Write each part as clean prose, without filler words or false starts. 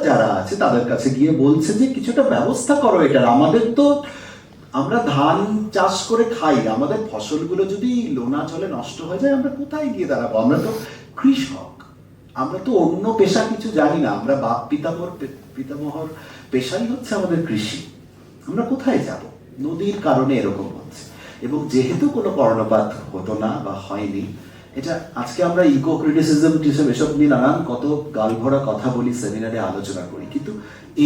যারা আছে তাদের কাছে গিয়ে বলছে যে কিছুটা ব্যবস্থা করো এটার, আমাদের তো আমরা ধান চাষ করে খাই, আমাদের ফসলগুলো যদি লোনা জলে নষ্ট হয়ে যায় আমরা কোথায় গিয়ে দাঁড়াবো? আমরা তো কৃষক, আমরা তো অন্য পেশা কিছু জানি না, আমরা বাপ পিতামহর পেশাই হচ্ছে আমাদের কৃষি, আমরা কোথায় যাব? নদীর কারণে এরকম হচ্ছে। এবং যেহেতু কোনো কর্ণপাত হতো না বা হয়নি, এটা আজকে আমরা ইকো ক্রিটিসিজম টিসম এসব নিয়ে নানান কত গালভরা কথা বলি, সেমিনারে আলোচনা করি, কিন্তু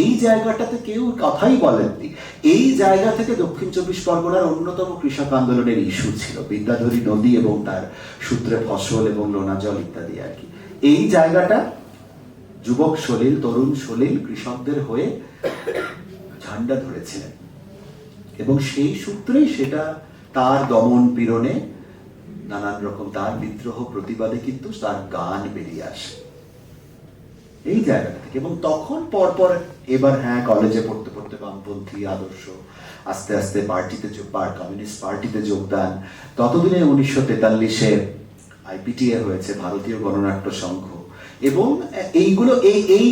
এই জায়গাটাতে কেউ কথাই বলেননি। এই জায়গা থেকে দক্ষিণ চব্বিশ পরগনার অন্যতম কৃষক আন্দোলনের ইস্যু ছিল বিদ্যাধরী নদী এবং তার সূত্রে ফসল এবং লোনা জল ইত্যাদি আর কি। এই জায়গাটা যুবক সলিল, তরুণ সলিল কৃষকদের হয়ে ঝান্ডা ধরেছিলেন এবং সেই সূত্রেই সেটা তার দমন পীড়নে নানান রকম তার বিদ্রোহ প্রতিবাদে কিন্তু তার গান বেরিয়ে আসে এই জায়গা থেকে। এবং তখন পরপর এবার হ্যাঁ কলেজে পড়তে পড়তে বামপন্থী আদর্শ, আস্তে আস্তে পার্টিতে কমিউনিস্ট পার্টিতে যোগদান, ততদিনে 1943-এ আইপিটিএ হয়েছে, ভারতীয় গণনাট্য সংঘ, এবং এইগুলো এই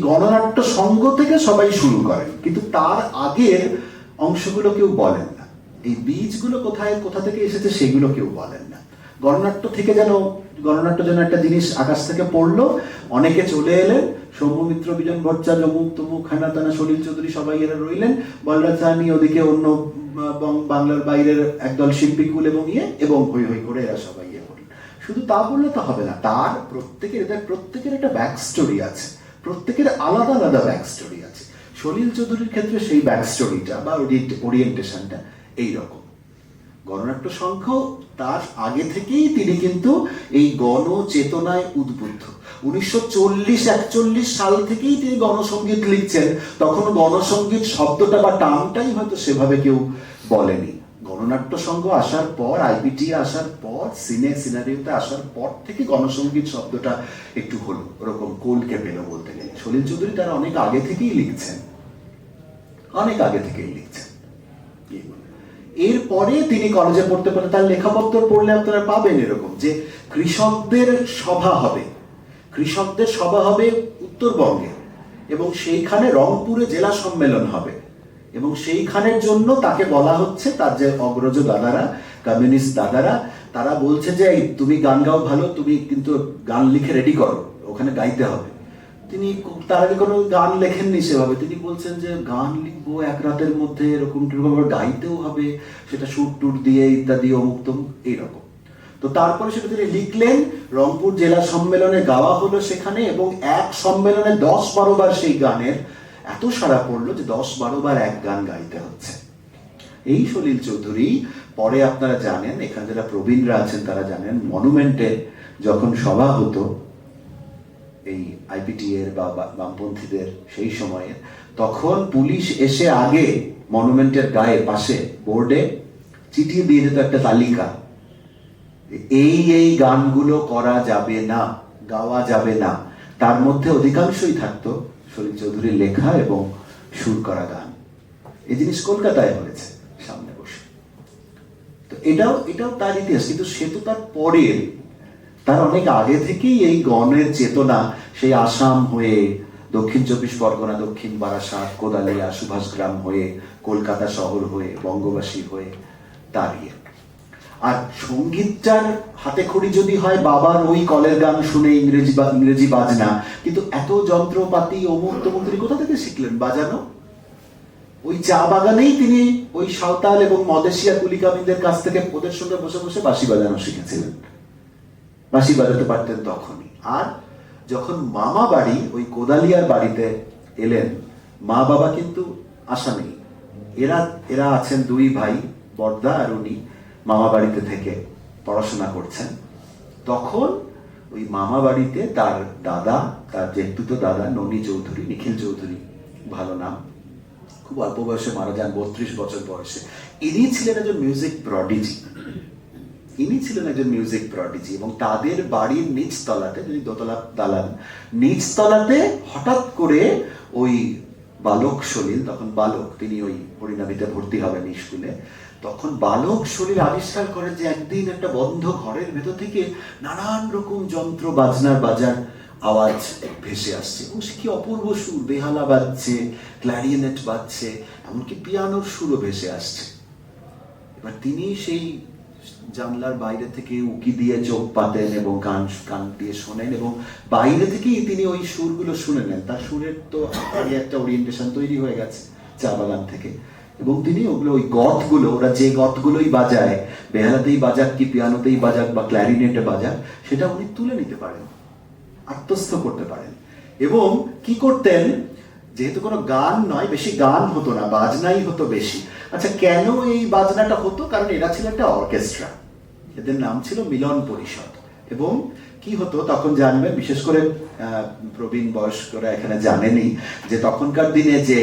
গণনাট্য সংঘ থেকে সবাই শুরু করেন, কিন্তু তার আগের অংশগুলো কেউ বলেন না, এই বীজগুলো কোথা থেকে এসেছে সেগুলো কেউ বলেন না। গণনাট্য যেন একটা জিনিস আকাশ থেকে পড়লো, অনেকে চলে এলেন, সৌম্যমিত্র, বিজন ভট্টাচার্য, অমুক তমুক, খানা তানা, সলিল চৌধুরী, সবাই এরা রইলেন, বলরাজ সাহানি ওদিকে অন্য বাংলার বাইরের একদল শিল্পীকুল এবং হই হই করে এরা সবাই করলেন। শুধু তা বললে তো হবে না, তার প্রত্যেকের একটা ব্যাক স্টোরি আছে, প্রত্যেকের আলাদা আলাদা ব্যাক স্টোরি আছে। সলিল চৌধুরীর ক্ষেত্রে সেই ব্যাক স্টোরিটা বা ওরিয়েন্টেশনটা এইরকম। গণনাট্য সংঘ তার আগে থেকেই তিনি কিন্তু এই গণচেতনায় উদ্বুদ্ধ। 1940-41 সাল থেকেই তিনি গণসঙ্গীত লিখছেন, তখন গণসঙ্গীত শব্দটা বা টার্মটাই হয়তো সেভাবে কেউ বলেনি। গণনাট্য সংঘ আসার পর, আইপিটি আসার পর, সিনারিওতে আসার পর থেকে গণসঙ্গীত শব্দটা একটু হলো ওরকম কোলকে পেল বলতে গেলে। সলিল চৌধুরী তার অনেক আগে থেকেই লিখছেন। এরপরে তিনি কলেজে পড়তে পারেন, তার লেখাপত্র পড়লে আপনারা পাবেন এরকম যে কৃষকদের সভা হবে উত্তরবঙ্গে, এবং সেইখানে রংপুরে জেলা সম্মেলন হবে, এবং সেইখানের জন্য তাকে বলা হচ্ছে, তার যে অগ্রজ দাদারা, কমিউনিস্ট দাদারা, তারা বলছে যে তুমি গান গাও ভালো, তুমি কিন্তু গান লিখে রেডি করো, ওখানে গাইতে হবে। তিনি তার আগে কোনো গান লেখেননি সেভাবে, তিনি বলছেন যে গান লিখবো এক রাতের মধ্যে, এরকম গাইতেও হবে, সেটা সুর টুর দিয়ে ইত্যাদি অমুক তমুক এইরকম। তো তারপরে সেটা তিনি লিখলেন, রংপুর জেলা সম্মেলনে গাওয়া হলো সেখানে, এবং এক সম্মেলনে 10-12 বার সেই গানের এত সাড়া পড়লো যে 10-12 বার এক গান গাইতে হচ্ছে। এই সলিল চৌধুরী পরে আপনারা জানেন, এখানে যারা প্রবীণরা আছেন তারা জানেন, মনুমেন্টে যখন সভা হতো এই আইপিটি এর বা বামপন্থীদের সেই সময়ে, তখন পুলিশ এসে আগে মনুমেন্টের গায়ে পাশে বোর্ডে চিঠিয়ে দিয়ে যেত একটা তালিকা, এই গানগুলো করা যাবে না, গাওয়া যাবে না। তার মধ্যে অধিকাংশই থাকতো সলিল চৌধুরীর লেখা এবং সুর করা গান। এই জিনিস কলকাতায় হয়েছে সামনে বসে। তো এটাও তার ইতিহাস, কিন্তু সে তো তার পরের, তার অনেক আগে থেকেই এই গণের চেতনা সেই আসাম হয়ে, দক্ষিণ চব্বিশ পরগনা, দক্ষিণ বারাসাত, কোদালিয়া, সুভাষগ্রাম হয়ে, কলকাতা শহর হয়ে, বঙ্গবাসী হয়ে দাঁড়িয়ে। আর সঙ্গীতটার হাতে খড়ি যদি হয় বাবার ওই কলের গান শুনে ইংরেজি বাজনা, কিন্তু এত যন্ত্রপাতি অমুক তমুক তিনি কোথা থেকে শিখলেন বাজানো? ওই চা বাগানেই তিনি ওই সাঁওতাল এবং মদেশিয়া কুলিকামিনদের কাছ থেকে ওদের সঙ্গে বসে বসে বাঁশি বাজানো শিখেছিলেন, বাঁশি বাজাতে পারতেন তখনই। আর যখন মামা বাড়ি ওই কোদালিয়ার বাড়িতে এলেন, মা বাবা কিন্তু আসামি, এরা আছেন দুই ভাই, বড়দা আর উনি মামা বাড়িতে থেকে পড়াশোনা করছেন। তখন ওই মামা বাড়িতে তার দাদা, তার জেঠতুতো দাদা ননী চৌধুরী, নিখিল চৌধুরী ভালো নাম, খুব অল্প বয়সে মারা যান, 32 বছর বয়সে। ইনি ছিলেন একজন মিউজিক প্রডিজি, এবং তাদের বাড়ির নিচতলাতে, যদি দোতলা দালান, নিচতলাতে হঠাৎ করে ওই বালক সলিল, তখন বালক, তিনি ওই পরিণামীতে ভর্তি হবেন স্কুলে, তখন বালক সলিল আবিষ্কার করে যে একদিন একটা বন্ধ ঘরের ভেতর থেকে নানান রকম যন্ত্র বাজনার বাজার আওয়াজ ভেসে আসছে এবং সে কি অপূর্ব সুর, বেহালা বাজছে, ক্ল্যারিনেট বাজছে, এমনকি পিয়ানোর সুরও ভেসে আসছে। এবার তিনি সেই জানলার বাইরে থেকে উকি দিয়ে চোখ পাতেন এবং কান দিয়ে শোনেন এবং বাইরে থেকেই তিনি ওই সুরগুলো শুনে নেন। তার সুরের তো আগে একটা ওরিয়েন্টেশন তৈরি হয়ে গেছে চা বাগান থেকে, এবং তিনি ওগুলো ওই গতগুলো, ওরা যে গতগুলোই বাজায়, বেহালাতেই বাজাক কি পিয়ানোতেই বাজাক বা ক্ল্যারিনেটে বাজাক, সেটা উনি তুলে নিতে পারেন, আত্মস্থ করতে পারেন। এবং কি করতেন, যেহেতু কোনো গান নয়, বেশি গান হতো না, বাজনাই হতো বেশি। আচ্ছা, কেন এই বাজনাটা হতো? কারণ এরা ছিল একটা অর্কেস্ট্রা, এদের নাম ছিল মিলন পরিষদ। এবং কি হতো তখন জানবেন, বিশেষ করে প্রবীণ বয়স্করা এখানে জানেনি, যে তখনকার দিনে যে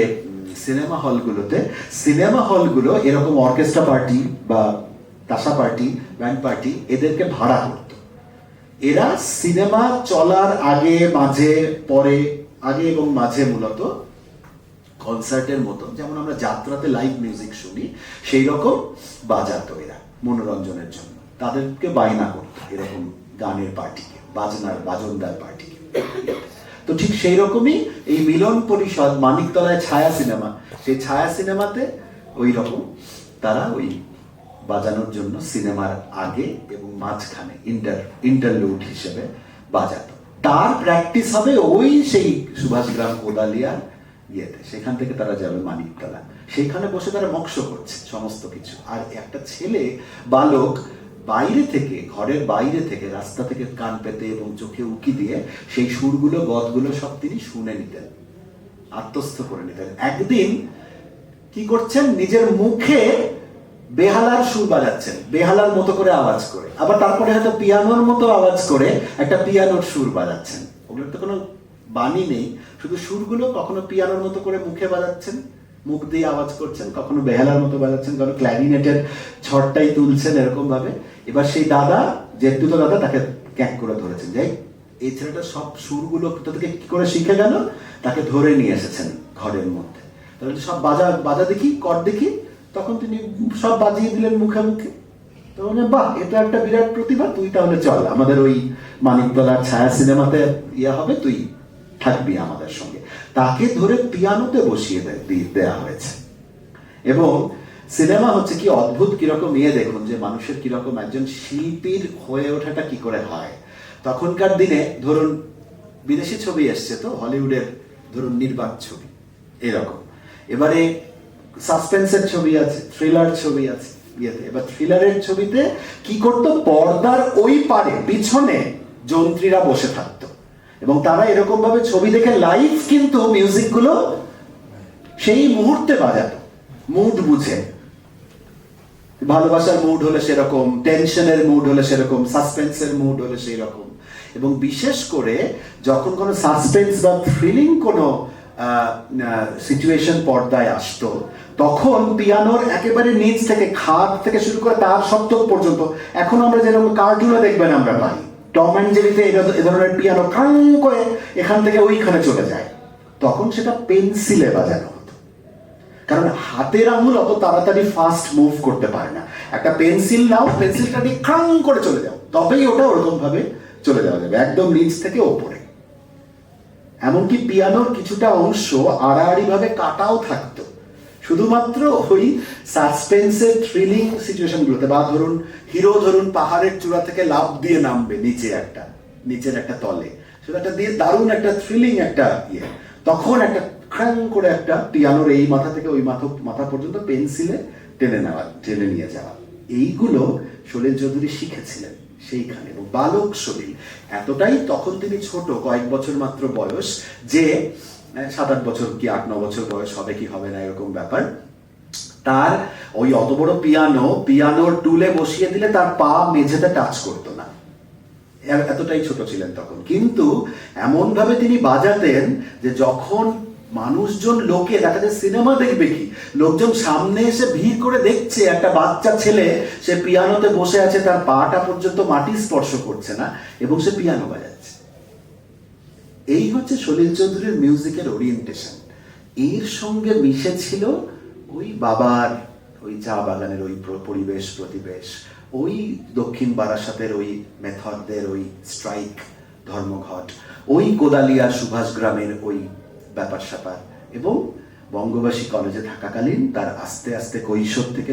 সিনেমা হলগুলো এরকম অর্কেস্ট্রা পার্টি বা তাসা পার্টি, ব্যান্ড পার্টি এদেরকে ভাড়া করত। এরা সিনেমা চলার আগে, মাঝে, পরে, আগে এবং মাঝে মূলত কনসার্টের মতো, যেমন আমরা যাত্রাতে লাইভ মিউজিক শুনি, সেই রকম বাজাতো এরা মনোরঞ্জনের জন্য। তাদেরকে বায়না করতো এরকম গানের পার্টিকে, বাজনদার পার্টিকে। তো ঠিক সেই রকমই এই মিলন পরিষদ, মানিকতলায় ছায়া সিনেমা, সেই ছায়া সিনেমাতে ওই রকম তারা ওই বাজানোর জন্য সিনেমার আগে এবং মাঝখানে ইন্টারলুড হিসেবে বাজাতো। তার প্র্যাকটিস হবে ওই সেই সুভাষগ্রাম কোদালিয়ার ইয়েতে, সেখান থেকে তারা যাবে মানিকতলা, সেইখানে বসে তারা মক্ষ করছে সমস্ত কিছু। আর একটা ছেলে বালক বাইরে থেকে, ঘরের বাইরে থেকে, রাস্তা থেকে কান পেতে এবং চোখে উকি দিয়ে সেই সুরগুলো, গতগুলো সব তিনি শুনে নিতেন, আত্মস্থ করে নিতেন। একদিন কি করছেন, নিজের মুখে বেহালার সুর বাজাচ্ছেন, বেহালার মতো করে আওয়াজ করে, আবার তারপরে হয়তো পিয়ানোর মতো আওয়াজ করে একটা পিয়ানোর সুর বাজাচ্ছেন। ওগুলোর তো কোনো বাণী নেই, শুধু সুরগুলো কখনো পিয়ানোর মতো করে মুখে বাজাচ্ছেন, মুখ দিয়ে আওয়াজ করছেন, কখনো বেহালার মতো বাজাচ্ছেন, কখনো ক্ল্যারিনেটের ছড়টাই তুলছেন এরকম ভাবে। এবার সেই দাদা, জেঠতুতো দাদা, তাকে ক্যাক করে ধরেছেন, যাই এই ছেলেটা সব সুরগুলো থেকে কি করে শিখে গেল, তাকে ধরে নিয়ে এসেছেন ঘরের মধ্যে। তাহলে সব বাজা দেখি, কর দেখি। তখন তিনি সব বাজিয়ে দিলেন মুখে মুখে। তো বাহ, এটা একটা বিরাট প্রতিভা, তুই তাহলে চল আমাদের ওই মানিকতলার ছায়া সিনেমাতে হবে, তুই থাকবি আমাদের সঙ্গে। তাকে ধরে পিয়ানোতে বসিয়ে দেওয়া হয়েছে। এবং সিনেমা হচ্ছে কি অদ্ভুত, কিরকম দেখুন যে মানুষের কিরকম একজন শিল্পীর হয়ে ওঠাটা কি করে হয়। তখনকার দিনে ধরুন বিদেশি ছবি এসছে, তো হলিউডের ধরুন নির্বাক ছবি এরকম, এবারে সাসপেন্সের ছবি আছে, থ্রিলার ছবি আছে ইয়েতে। এবার থ্রিলারের ছবিতে কি করতো, পর্দার ওই পারে পিছনে যন্ত্রীরা বসে থাকতো এবং তারা এরকম ভাবে ছবি দেখে লাইভ কিন্তু মিউজিক গুলো সেই মুহূর্তে বাজাতো, মুড বুঝে। ভালোবাসার মুড হলে সেরকম, টেনশনের মুড হলে সেরকম, সাসপেন্সের মুড হলে সেই রকম। এবং বিশেষ করে যখন কোনো সাসপেন্স বা থ্রিলিং কোনো সিচুয়েশন পর্দায় আসতো, তখন পিয়ানোর একেবারে নিচ থেকে, খাট থেকে শুরু করে তার সপ্তক পর্যন্ত, এখন আমরা যেরকম কার্টুনে দেখবেন আমরা পাই, টম অ্যান্ড জেরিতে এ ধরনের পিয়ানো কাং করে এখান থেকে ওইখানে চলে যায়, তখন সেটা পেন্সিলে বাজানো হতো। কারণ হাতের আঙুল অত তাড়াতাড়ি ফাস্ট মুভ করতে পারে না। একটা পেন্সিল নাও, পেন্সিলটা দিয়ে কাং করে চলে যাও, তবেই ওটা ওরকম ভাবে চলে যাওয়া যাবে, একদম নিচ থেকে ওপরে। এমনকি পিয়ানোর কিছুটা অংশ আড়াআড়ি ভাবে কাটাও থাকতো, শুধুমাত্র ওই সাসপেন্সের থ্রিলিং সিচুয়েশন গুলোতে। বা ধরুন হিরো ধরুন পাহাড়ের চূড়া থেকে লাফ দিয়ে নামবে নিচের একটা তলে, সেটা একটা দিয়ে দারুণ একটা থ্রিলিং একটা ইয়ে, তখন একটা খ্যাং করে একটা পিয়ানোর এই মাথা থেকে ওই মাথা পর্যন্ত পেন্সিলে টেনে নিয়ে যাওয়া, এইগুলো সলিল চৌধুরী শিখেছিলেন সেইখানে। এবং বালক সলিল এতটাই, তখন তিনি ছোট, কয়েক বছর মাত্র বয়স, যে 7-8 বছর কি 8-9 বছর বয়স হবে কি হবে না এরকম ব্যাপার। তার ওই অত বড় পিয়ানোর টুলে বসিয়ে দিলে তার পা মেঝেতে টাচ করতো না, এতটাই ছোট ছিলেন তখন। কিন্তু এমন ভাবে তিনি বাজাতেন যে যখন মানুষজন, লোকে দেখা যায় সিনেমা দেখবে কি, লোকজন সামনে এসে ভিড় করে দেখছে একটা বাচ্চা ছেলে, সে পিয়ানোতে বসে আছে, তার পাটা পর্যন্ত মাটি স্পর্শ করছে না এবং সে পিয়ানো বাজাচ্ছে। এই হচ্ছে সলিল চৌধুরীর মিউজিকের ওরিয়েন্টেশন। এর সঙ্গে মিশে ছিল ওই বাবার ওই চা বাগানের ওই প্রতিবেশ, ওই দক্ষিণ বারাসাতের ওই মেথডদের ওই স্ট্রাইক ধর্মঘট, ওই কোদালিয়ার সুভাষ গ্রামের ওই ব্যাপার স্যাপার, এবং বঙ্গবাসী কলেজে থাকাকালীন তার আস্তে আস্তে কৈশোর থেকে